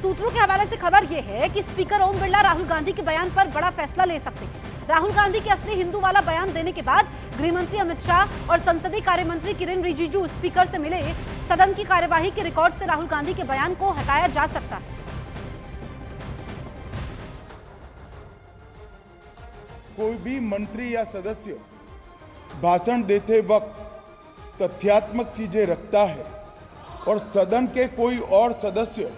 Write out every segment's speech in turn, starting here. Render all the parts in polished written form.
सूत्रों के हवाले से खबर यह है कि स्पीकर ओम बिरला राहुल गांधी के बयान पर बड़ा फैसला ले सकते हैं। राहुल गांधी के असली हिंदू वाला बयान देने के बाद गृह मंत्री अमित शाह और संसदीय कार्य मंत्री किरेन रिजिजू स्पीकर से मिले। सदन की कार्यवाही के रिकॉर्ड से राहुल गांधी के बयान को हटाया जा सकता है। कोई भी मंत्री या सदस्य भाषण देते वक्त तथ्यात्मक चीजें रखता है और सदन के कोई और सदस्य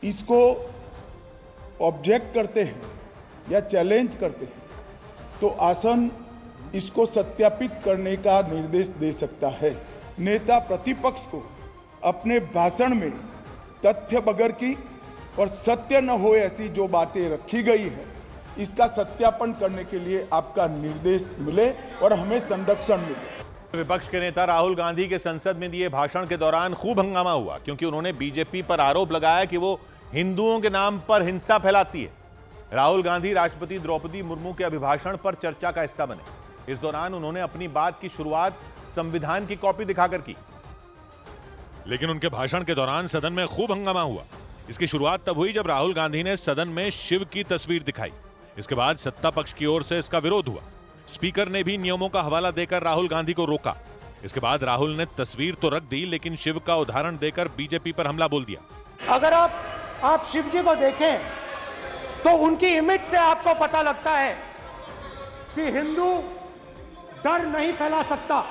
इसको ऑब्जेक्ट करते हैं या चैलेंज करते हैं तो आसन इसको सत्यापित करने का निर्देश दे सकता है। नेता प्रतिपक्ष को अपने भाषण में तथ्य बगैर की और सत्य न हो ऐसी जो बातें रखी गई है इसका सत्यापन करने के लिए आपका निर्देश मिले और हमें संरक्षण मिले। विपक्ष के नेता राहुल गांधी के संसद में दिए भाषण के दौरान खूब हंगामा हुआ क्योंकि उन्होंने बीजेपी पर आरोप लगाया कि वो हिंदुओं के नाम पर हिंसा फैलाती है। राहुल गांधी राष्ट्रपति द्रौपदी मुर्मू के अभिभाषण पर चर्चा का हिस्सा बने। इस दौरान उन्होंने अपनी बात की शुरुआत संविधान की कॉपी दिखाकर की, लेकिन उनके भाषण के दौरान सदन में खूब हंगामा हुआ। इसकी शुरुआत तब हुई जब राहुल गांधी ने सदन में शिव की तस्वीर दिखाई। इसके बाद सत्ता पक्ष की ओर से इसका विरोध हुआ। स्पीकर ने भी नियमों का हवाला देकर राहुल गांधी को रोका। इसके बाद राहुल ने तस्वीर तो रख दी लेकिन शिव का उदाहरण देकर बीजेपी पर हमला बोल दिया। अगर आप शिव जी को देखें तो उनकी इमेज से आपको पता लगता है कि हिंदू डर नहीं फैला सकता।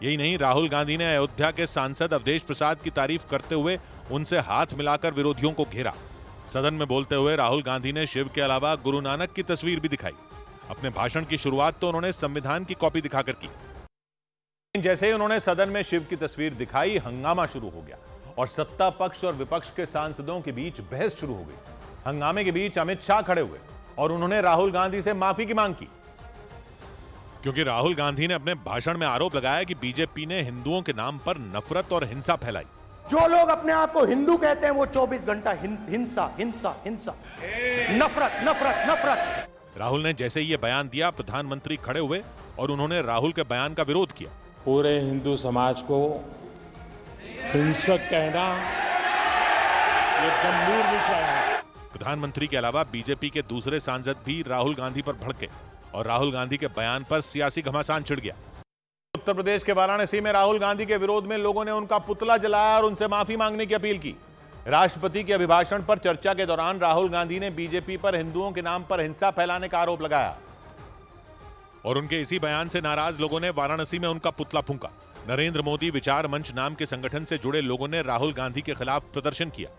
यही नहीं, राहुल गांधी ने अयोध्या के सांसद अवधेश प्रसाद की तारीफ करते हुए उनसे हाथ मिलाकर विरोधियों को घेरा। सदन में बोलते हुए राहुल गांधी ने शिव के अलावा गुरु नानक की तस्वीर भी दिखाई। अपने भाषण की शुरुआत तो उन्होंने संविधान की कॉपी दिखाकर की। जैसे ही उन्होंने सदन में शिव की तस्वीर दिखाई, हंगामा शुरू हो गया और सत्ता पक्ष और विपक्ष के सांसदों के बीच बहस शुरू हो गई। हंगामे के बीच अमित शाह खड़े हुए और उन्होंने राहुल गांधी से माफी की मांग की क्योंकि राहुल गांधी ने अपने भाषण में आरोप लगाया कि बीजेपी ने हिंदुओं के नाम पर नफरत और हिंसा फैलाई। जो लोग अपने आप को हिंदू कहते हैं वो 24 घंटा हिंसा हिंसा हिंसा, नफरत नफरत नफरत। राहुल ने जैसे ये बयान दिया, प्रधानमंत्री खड़े हुए और उन्होंने राहुल के बयान का विरोध किया। पूरे हिंदू समाज को हिंसक कहना ये गंभीर विषय है। प्रधानमंत्री के अलावा बीजेपी के दूसरे सांसद भी राहुल गांधी पर भड़के और राहुल गांधी के बयान पर सियासी घमासान छिड़ गया। उत्तर प्रदेश के वाराणसी में राहुल गांधी के विरोध में लोगों ने उनका पुतला जलाया और उनसे माफी मांगने की अपील की। राष्ट्रपति के अभिभाषण पर चर्चा के दौरान राहुल गांधी ने बीजेपी पर हिंदुओं के नाम पर हिंसा फैलाने का आरोप लगाया और उनके इसी बयान से नाराज लोगों ने वाराणसी में उनका पुतला फूंका। नरेंद्र मोदी विचार मंच नाम के संगठन से जुड़े लोगों ने राहुल गांधी के खिलाफ प्रदर्शन किया।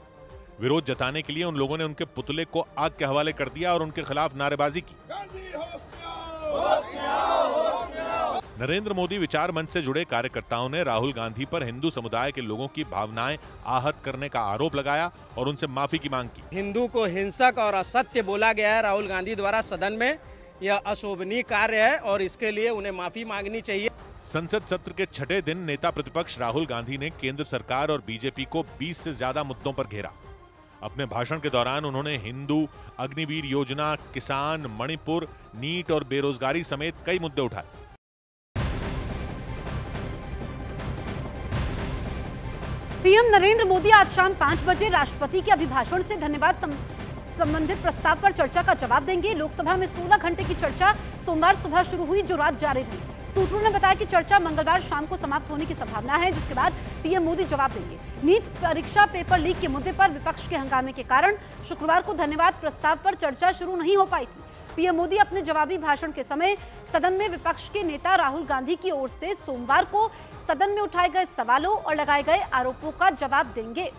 विरोध जताने के लिए उन लोगों ने उनके पुतले को आग के हवाले कर दिया और उनके खिलाफ नारेबाजी की। नरेंद्र मोदी विचार मंच से जुड़े कार्यकर्ताओं ने राहुल गांधी पर हिंदू समुदाय के लोगों की भावनाएं आहत करने का आरोप लगाया और उनसे माफी की मांग की। हिंदू को हिंसक और असत्य बोला गया है राहुल गांधी द्वारा सदन में, यह अशोभनीय कार्य है और इसके लिए उन्हें माफी मांगनी चाहिए। संसद सत्र के छठे दिन नेता प्रतिपक्ष राहुल गांधी ने केंद्र सरकार और बीजेपी को 20 से ज्यादा मुद्दों पर घेरा। अपने भाषण के दौरान उन्होंने हिंदू, अग्निवीर योजना, किसान, मणिपुर, नीट और बेरोजगारी समेत कई मुद्दे उठाए। पीएम नरेंद्र मोदी आज शाम 5 बजे राष्ट्रपति के अभिभाषण से धन्यवाद संबंधित प्रस्ताव पर चर्चा का जवाब देंगे। लोकसभा में 16 घंटे की चर्चा सोमवार सुबह शुरू हुई जो रात जारी रही। सूत्रों ने बताया कि चर्चा मंगलवार शाम को समाप्त होने की संभावना है, जिसके बाद पीएम मोदी जवाब देंगे। नीट परीक्षा पेपर लीक के मुद्दे पर विपक्ष के हंगामे के कारण शुक्रवार को धन्यवाद प्रस्ताव पर चर्चा शुरू नहीं हो पाई थी। पीएम मोदी अपने जवाबी भाषण के समय सदन में विपक्ष के नेता राहुल गांधी की ओर से सोमवार को सदन में उठाए गए सवालों और लगाए गए आरोपों का जवाब देंगे।